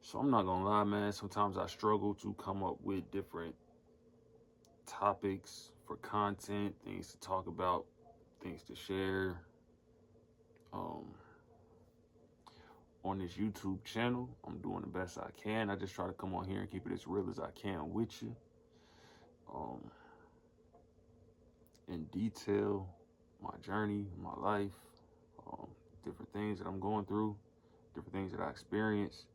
So I'm not gonna lie, man. Sometimes I struggle to come up with different topics for content, things to talk about, things to share. Um, on this YouTube channel, I'm doing the best I can. I just try to come on here and keep it as real as I can with you. Um, in detail, my journey, my life, um, different things that I'm going through, different things that I experience.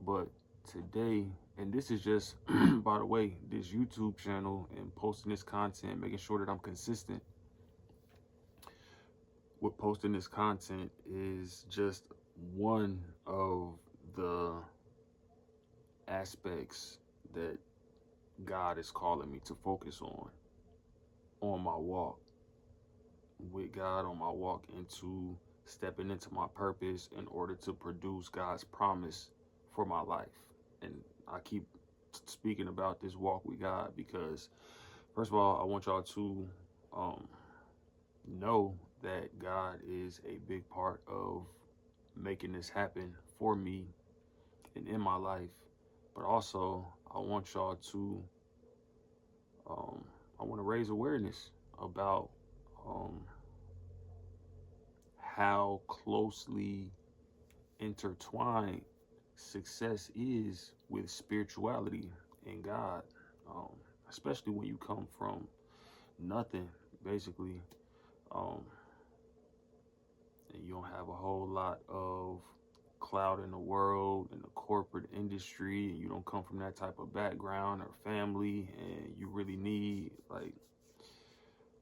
But today, and this is just, by the way, this YouTube channel and posting this content, making sure that I'm consistent with posting this content is just one of the aspects that God is calling me to focus on my walk with God, on my walk into stepping into my purpose in order to produce God's promise for my life. And I keep speaking about this walk with God because, first of all, I want y'all to um, know that God is a big part of making this happen for me and in my life. But also, I want y'all to, um, I want to raise awareness about um, how closely intertwined success is with spirituality and God, um, especially when you come from nothing, basically, um, and you don't have a whole lot of clout in the world, in the corporate industry, and you don't come from that type of background or family, and you really need, like,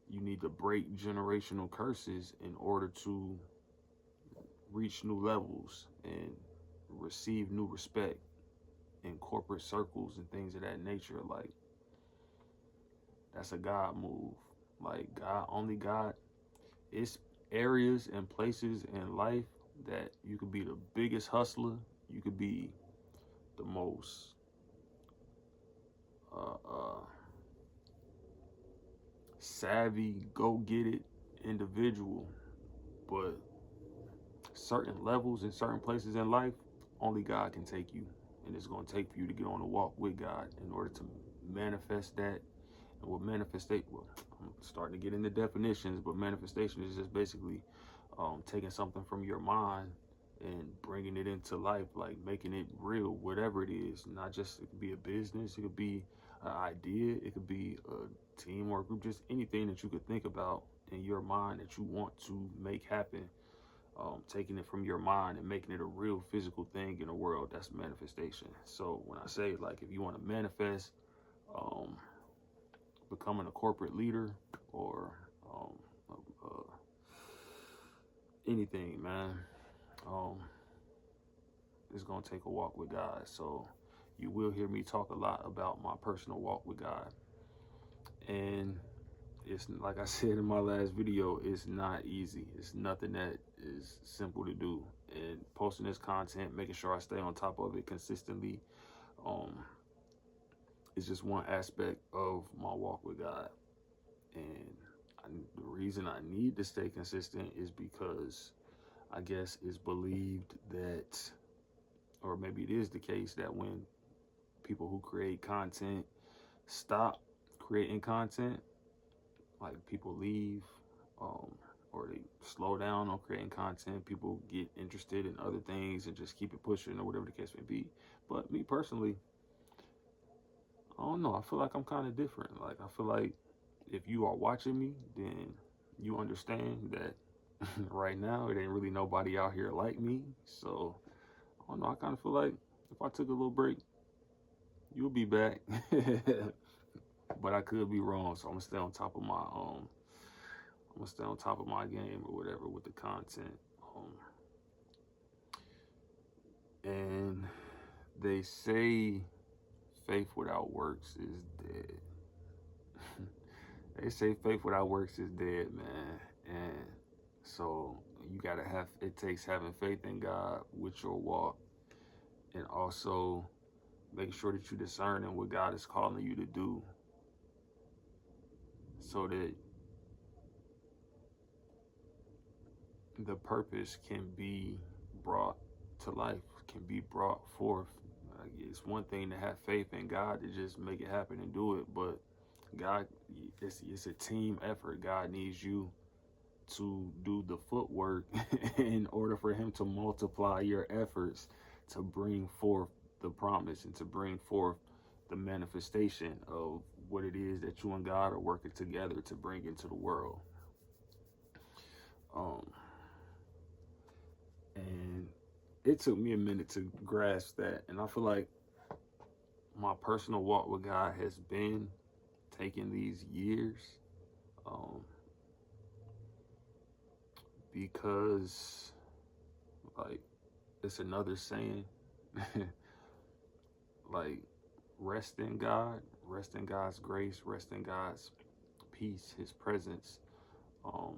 you need to break generational curses in order to reach new levels and receive new respect in corporate circles and things of that nature. Like, that's a God move. Like, God, only God. It's areas and places in life that you could be the biggest hustler, you could be the most uh, uh, savvy, go get it individual, but certain levels and certain places in life, only God can take you. And it's going to take for you to get on a walk with God in order to manifest that. And what manifestate, well, I'm starting to get into definitions, but manifestation is just basically taking something from your mind and bringing it into life, like making it real, whatever it is. Not just, it could be a business, it could be an idea, it could be a team or a group, just anything that you could think about in your mind that you want to make happen. Taking it from your mind and making it a real physical thing in the world, that's manifestation. So when I say, like, if you want to manifest um, becoming a corporate leader or um, uh, anything, man, um, it's going to take a walk with God. So you will hear me talk a lot about my personal walk with God. And it's, like I said in my last video, it's not easy. It's nothing that is simple to do. And posting this content, making sure I stay on top of it consistently, um, is just one aspect of my walk with God. And the reason I need to stay consistent is because I guess it's believed that, or maybe it is the case, that when people who create content stop creating content, like people leave, um, or they slow down on creating content, people get interested in other things and just keep it pushing or whatever the case may be. But me personally, I don't know. I feel like I'm kind of different. Like, I feel like if you are watching me, then you understand that right now it ain't really nobody out here like me. So I don't know. I kind of feel like if I took a little break, you'll be back. But I could be wrong. So I'm gonna stay on top of my I'm gonna stay on top of my game or whatever with the content. And they say faith without works is dead. They say faith without works is dead, man. And so you gotta have, it takes having faith in God with your walk, and also make sure that you discerning what God is calling you to do, so that the purpose can be brought to life, can be brought forth Like, it's one thing to have faith in God to just make it happen and do it, but God, it's a team effort. God needs you to do the footwork in order for Him to multiply your efforts to bring forth the promise and to bring forth the manifestation of what it is that you and God are working together to bring into the world. Um, and it took me a minute to grasp that, and I feel like my personal walk with God has been taking these years, um, because like it's another saying, like rest in God, rest in God's grace, rest in God's peace, His presence, um,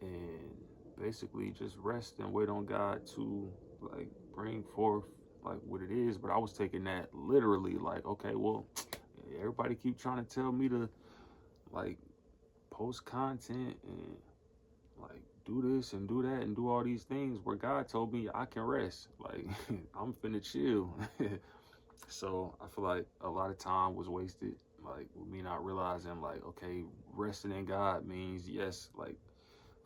and basically just rest and wait on God to like bring forth like what it is. But I was taking that literally, like, okay, well, everybody keep trying to tell me to like post content and like do this and do that and do all these things where God told me I can rest. Like I'm finna chill. So I feel like a lot of time was wasted, like with me not realizing like, okay, resting in God means yes, like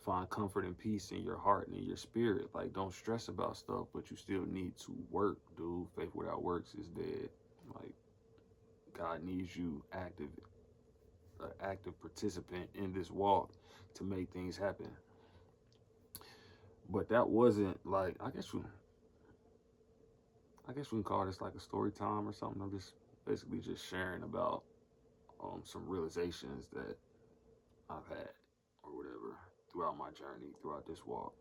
find comfort and peace in your heart and in your spirit. Like don't stress about stuff, but you still need to work, dude. Faith without works is dead. Like God needs you active, an active participant in this walk to make things happen. But that wasn't like I guess we can call this like a story time or something. I'm just basically just sharing about some realizations that I've had or whatever throughout my journey, throughout this walk.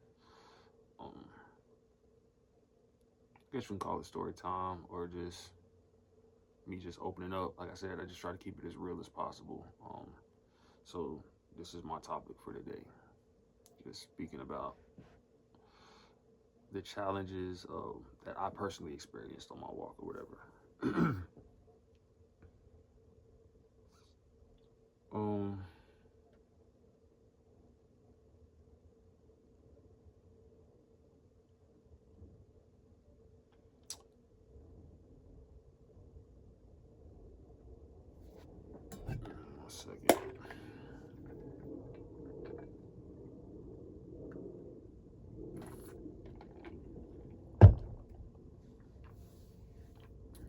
Um, I guess we can call it story time or just me just opening up. Like I said, I just try to keep it as real as possible. So this is my topic for today. Just speaking about the challenges that I personally experienced on my walk or whatever. um, one second.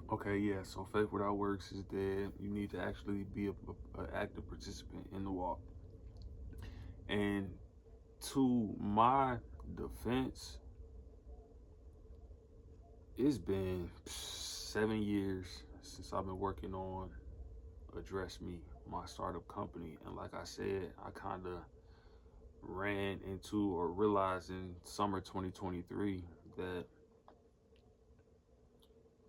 Okay, yeah. So faith without works is dead. You need to actually be a active participant in the walk. And to my defense, it's been 7 years since I've been working on Address Me, my startup company. And like I said, I kind of ran into or realized in summer 2023 that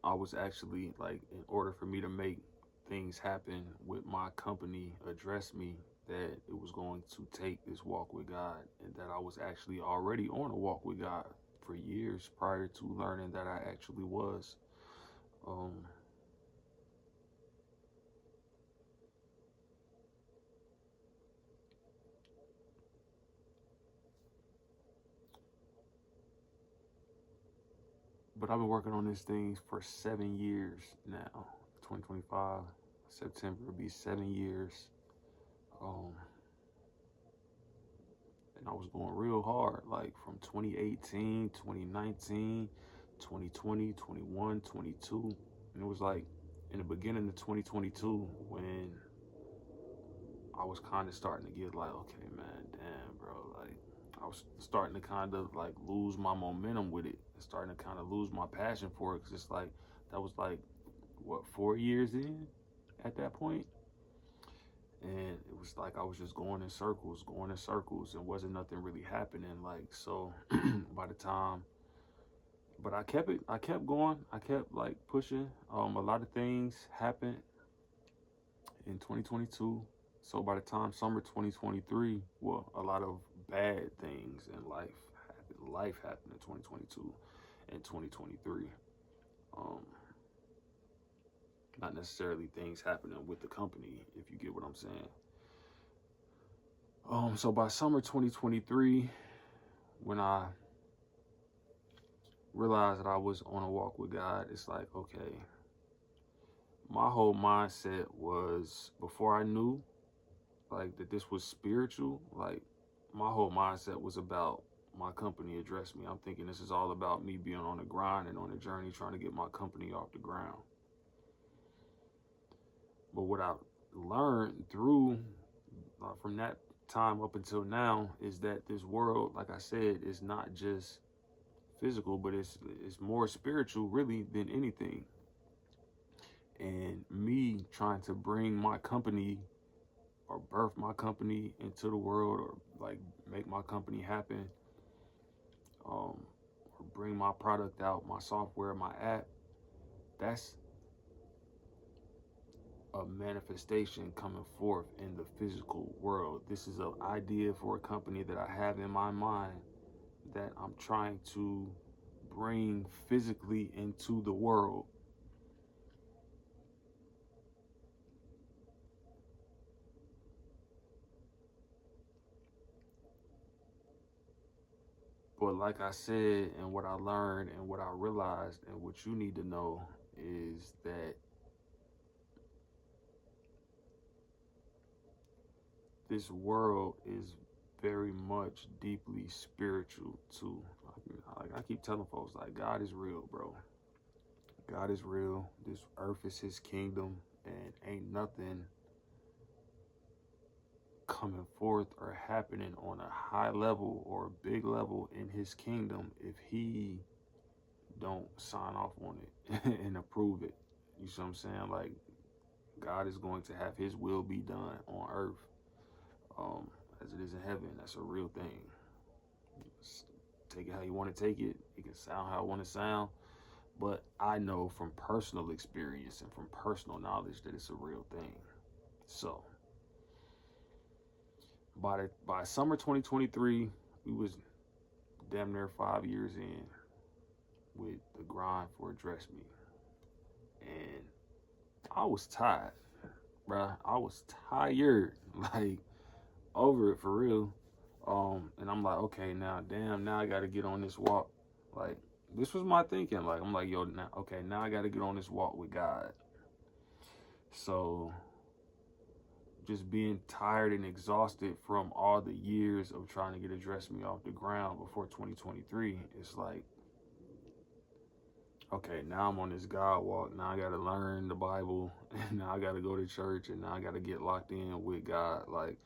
I was actually like, in order for me to make things happen with my company, Address Me, that it was going to take this walk with God, and that I was actually already on a walk with God for years prior to learning that I actually was. Um, but I've been working on this thing for 7 years now. 2025, September will be 7 years. Um, and I was going real hard, like from 2018, 2019, 2020, 21, 22. And it was like in the beginning of 2022 when I was kind of starting to get like, okay, man, damn, bro. Like, I was starting to kind of like lose my momentum with it, starting to kind of lose my passion for it. Cause it's like, that was like, what, 4 years in at that point? And it was like I was just going in circles, and wasn't nothing really happening. Like, so by the time, but I kept going, I kept like pushing. A lot of things happened in 2022. So by the time summer 2023, well, a lot of bad things in life happened in 2022 and 2023. Um, Not necessarily things happening with the company, if you get what I'm saying. So by summer 2023, when I realized that I was on a walk with God, it's like, okay, my whole mindset was, before I knew like that this was spiritual, like my whole mindset was about my company addressed me. I'm thinking this is all about me being on the grind and on the journey trying to get my company off the ground. But what I learned through from that time up until now is that this world, like I said, is not just physical, but it's more spiritual really than anything. And me trying to bring my company or birth my company into the world, or like make my company happen, or bring my product out, my software, my app, that's a manifestation coming forth in the physical world. This is an idea for a company that I have in my mind that I'm trying to bring physically into the world. But like I said, and what I learned and what I realized and what you need to know is that this world is very much deeply spiritual too. Like I keep telling folks, like, God is real, bro. God is real. This earth is his kingdom, and ain't nothing coming forth or happening on a high level or a big level in his kingdom if he don't sign off on it and approve it. You see what I'm saying? Like, God is going to have his will be done on earth, as it is in heaven. That's a real thing. Take it how you want to take it. It can sound how I want to sound. But I know from personal experience and from personal knowledge that it's a real thing. So by summer 2023, we was damn near 5 years in with the grind for Address Me. And I was tired, bruh. I was tired, like, over it for real. And I'm like, okay, now I gotta get on this walk. Like, this was my thinking. Like, I'm like, yo, now I gotta get on this walk with God. So just being tired and exhausted from all the years of trying to get Address Me off the ground before 2023, it's like, okay, now I'm on this God walk. Now I gotta learn the Bible, and now I gotta go to church, and now I gotta get locked in with God. Like,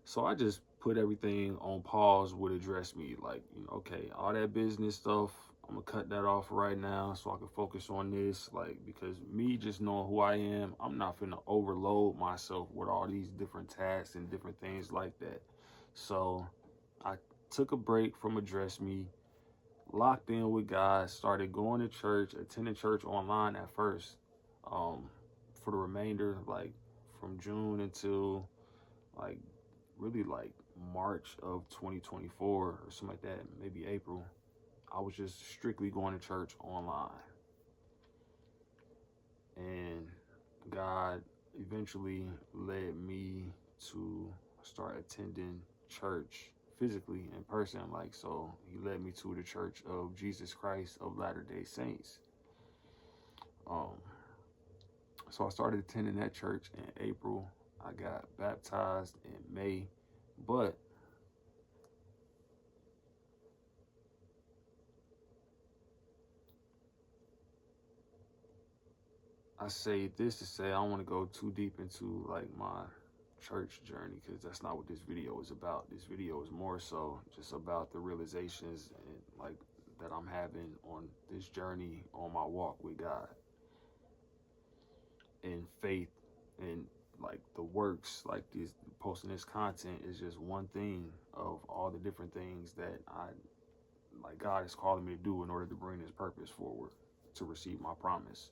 so I just put everything on pause with Address Me. Like, okay, all that business stuff, I'm gonna cut that off right now so I can focus on this. Like, because me just knowing who I am, I'm not finna overload myself with all these different tasks and different things like that. So I took a break from Address Me, locked in with God, started going to church, attending church online at first, for the remainder, like from June until like really like March of 2024 or something like that, maybe April. I was just strictly going to church online. And God eventually led me to start attending church physically in person. Like, so he led me to the Church of Jesus Christ of Latter-day Saints. So I started attending that church in April. I got baptized in May, but I say this to say I don't want to go too deep into like my church journey, because that's not what this video is about. This video is more so just about the realizations and like that I'm having on this journey on my walk with God, and faith, and like the works. Like, this posting this content is just one thing of all the different things that God is calling me to do in order to bring this purpose forward to receive my promise.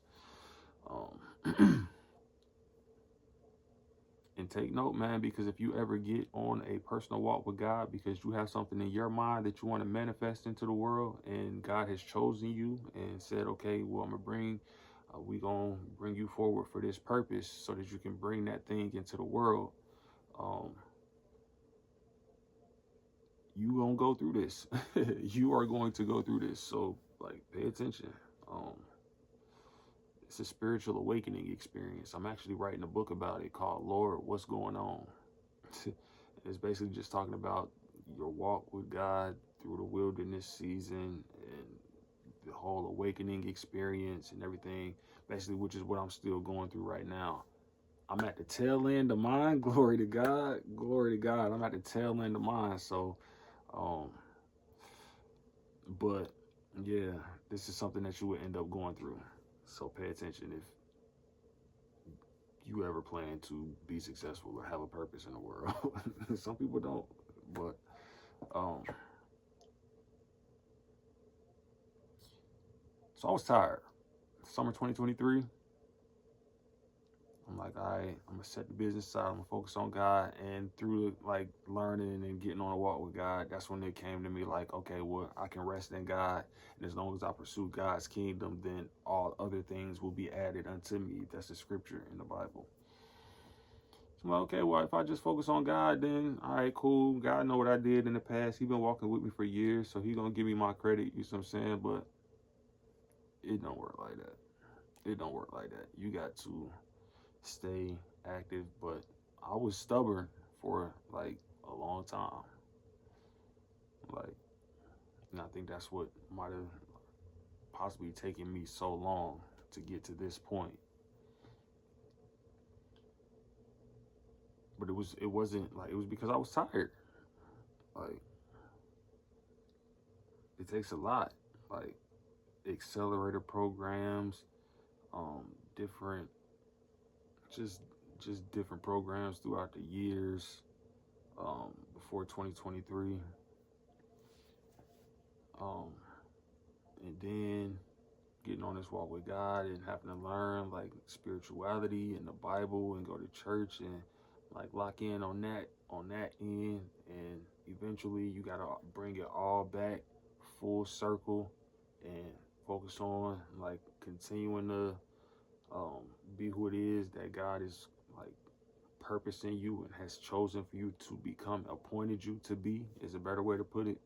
And take note, man, because if you ever get on a personal walk with God because you have something in your mind that you want to manifest into the world, and God has chosen you and said, okay, well, we gonna bring you forward for this purpose so that you can bring that thing into the world. You gonna go through this. You are going to go through this. So, like, Like, pay attention. It's a spiritual awakening experience. I'm actually writing a book about it called Lord, What's Going On? It's basically just talking about your walk with God through the wilderness season and the whole awakening experience and everything, basically, which is what I'm still going through right now. I'm at the tail end of mine. Glory to God. Glory to God. I'm at the tail end of mine. So, but yeah, this is something that you would end up going through. So pay attention if you ever plan to be successful or have a purpose in the world. Some people don't, but so I was tired. Summer 2023. I'm like, all right, I'm gonna set the business side. I'm gonna focus on God, and through like learning and getting on a walk with God, that's when it came to me like, okay, well, I can rest in God, and as long as I pursue God's kingdom, then all other things will be added unto me. That's the scripture in the Bible. So I'm like, okay, well, if I just focus on God, then all right, cool. God know what I did in the past. He been walking with me for years, so He gonna give me my credit. You know what I'm saying? But it don't work like that. It don't work like that. You got to stay active, but I was stubborn for like a long time. Like, and I think that's what might have possibly taken me so long to get to this point. But it wasn't like, it was because I was tired. Like, it takes a lot. Like, accelerator programs, different, just different programs throughout the years, before 2023. And then getting on this walk with God and having to learn like spirituality and the Bible and go to church and like lock in on that end, and eventually you gotta bring it all back full circle and focus on like continuing to be who it is that God is like purposing you and has chosen for you to become, appointed you to be, is a better way to put it.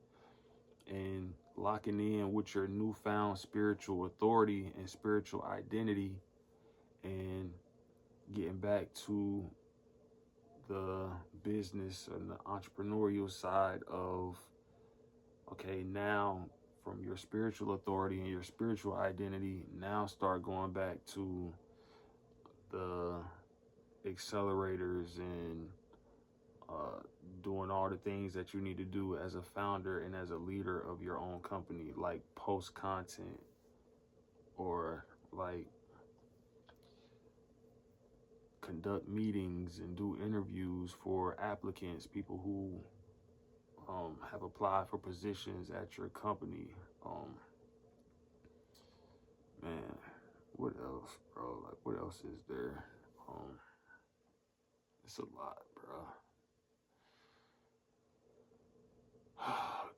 And locking in with your newfound spiritual authority and spiritual identity, and getting back to the business and the entrepreneurial side of, okay, now from your spiritual authority and your spiritual identity, now start going back to the accelerators and doing all the things that you need to do as a founder and as a leader of your own company, like post content or like conduct meetings and do interviews for applicants, people who have applied for positions at your company. Man, what else, bro? Like, what else is there? It's a lot, bro.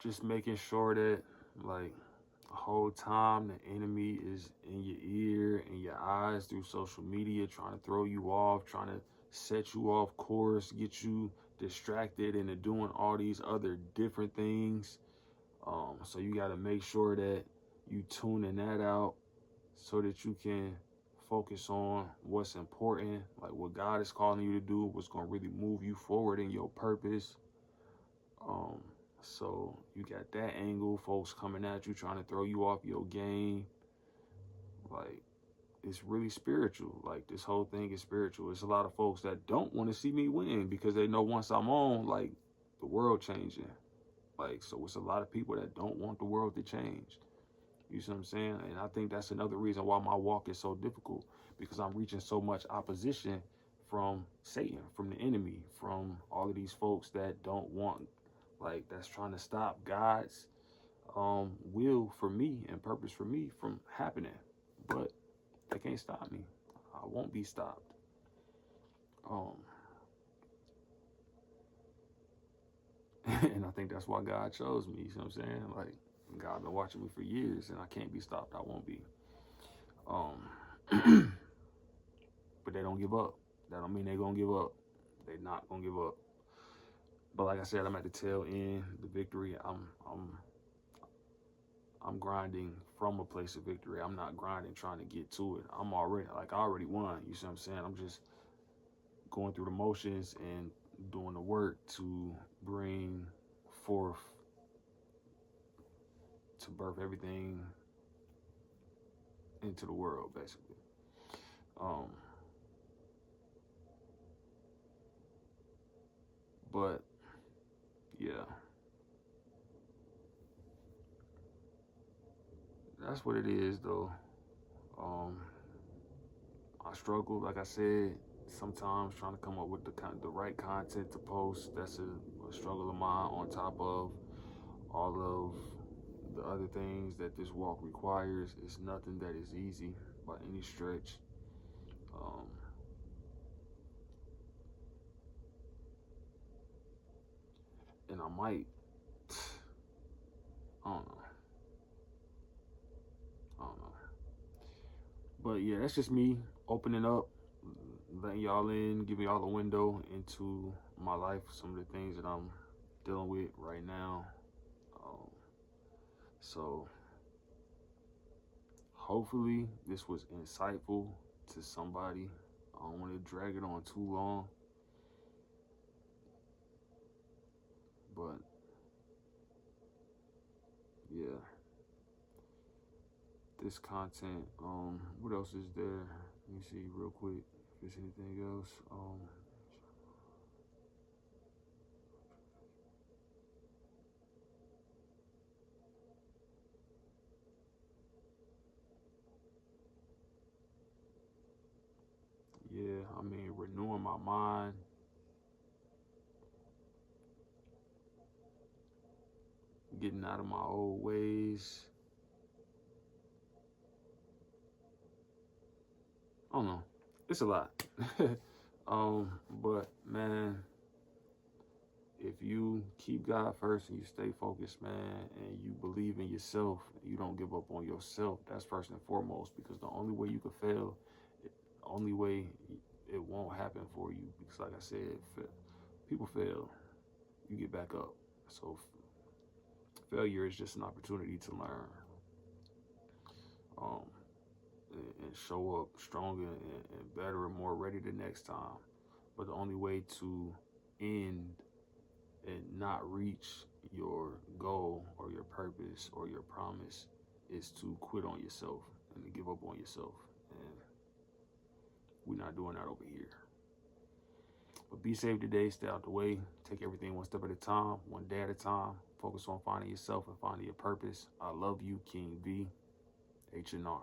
Just making sure that, like, the whole time the enemy is in your ear and your eyes through social media, trying to throw you off, trying to set you off course, get you distracted into doing all these other different things. So you got to make sure that you tuning that out so that you can focus on what's important, like what God is calling you to do, what's going to really move you forward in your purpose. So you got that angle, folks coming at you, trying to throw you off your game. Like, it's really spiritual. Like, this whole thing is spiritual. It's a lot of folks that don't want to see me win because they know once I'm on, like, the world changing. Like, so it's a lot of people that don't want the world to change. You see what I'm saying? And I think that's another reason why my walk is so difficult, because I'm reaching so much opposition from Satan, from the enemy, from all of these folks that don't want, like, that's trying to stop God's will for me and purpose for me from happening. But they can't stop me. I won't be stopped. And I think that's why God chose me. You know what I'm saying? Like, God been watching me for years, and I can't be stopped. I won't be. But they don't give up. That don't mean they're gonna give up. They're not gonna give up. But like I said, I'm at the tail end, the victory. I'm I'm grinding from a place of victory. I'm not grinding trying to get to it. I'm already, like, I already won. You see what I'm saying? I'm just going through the motions and doing the work to bring forth, to birth everything into the world, basically. Um, but yeah, that's what it is, though. Um, I struggle, like I said, sometimes trying to come up with the right content to post. That's a struggle of mine, on top of all of the other things that this walk requires. It's nothing that is easy by any stretch. Um, and I might, I don't know, I don't know. But yeah, that's just me opening up, letting y'all in, giving y'all a window into my life, some of the things that I'm dealing with right now. Um, so hopefully this was insightful to somebody. I don't want to drag it on too long, but yeah, this content. What else is there? Let me see real quick if there's anything else. Yeah, I mean, renewing my mind, getting out of my old ways. I don't know. It's a lot. But man, if you keep God first and you stay focused, man, and you believe in yourself, you don't give up on yourself. That's first and foremost, because the only way you can fail, the only way it won't happen for you, because like I said, people fail, you get back up. So failure is just an opportunity to learn, um, and show up stronger and better and more ready the next time. But the only way to end and not reach your goal or your purpose or your promise is to quit on yourself and to give up on yourself. And we're not doing that over here. But be safe today, stay out the way, take everything one step at a time, one day at a time. Focus on finding yourself and finding your purpose. I love you, King V, H&R.